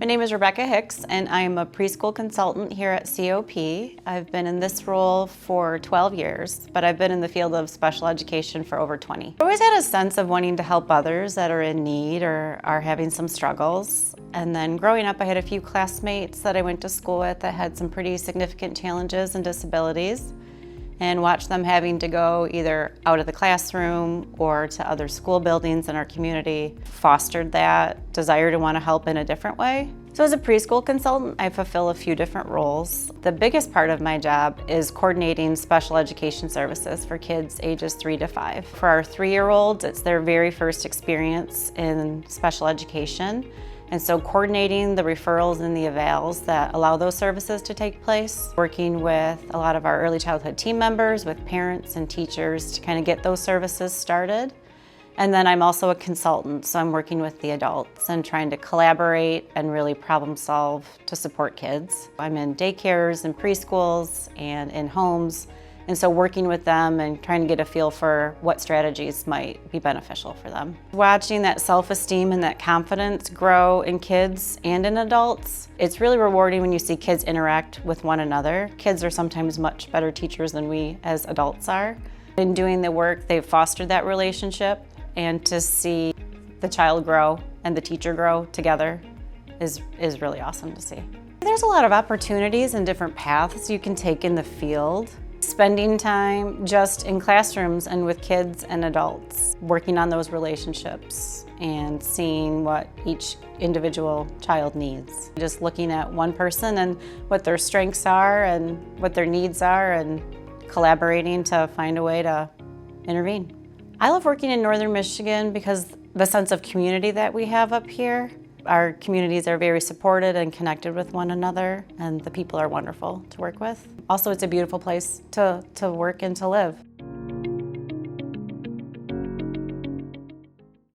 My name is Rebecca Hicks, and I'm a preschool consultant here at COP. I've been in this role for 12 years, but I've been in the field of special education for over 20. I always had a sense of wanting to help others that are in need or are having some struggles. And then growing up, I had a few classmates that I went to school with that had some pretty significant challenges and disabilities, and watched them having to go either out of the classroom or to other school buildings in our community, fostered that desire to want to help in a different way. So as a preschool consultant, I fulfill a few different roles. The biggest part of my job is coordinating special education services for kids ages 3 to 5. For our 3-year-olds, it's their very first experience in special education. And so coordinating the referrals and the evals that allow those services to take place, working with a lot of our early childhood team members, with parents and teachers to kind of get those services started. And then I'm also a consultant, so I'm working with the adults and trying to collaborate and really problem solve to support kids. I'm in daycares and preschools and in homes, and so working with them and trying to get a feel for what strategies might be beneficial for them. Watching that self-esteem and that confidence grow in kids and in adults, it's really rewarding when you see kids interact with one another. Kids are sometimes much better teachers than we as adults are. In doing the work, they've fostered that relationship, and to see the child grow and the teacher grow together is really awesome to see. There's a lot of opportunities and different paths you can take in the field. Spending time just in classrooms and with kids and adults, working on those relationships and seeing what each individual child needs. Just looking at one person and what their strengths are and what their needs are, and collaborating to find a way to intervene. I love working in Northern Michigan because the sense of community that we have up here. Our communities are very supported and connected with one another, and the people are wonderful to work with. Also, it's a beautiful place to work and to live.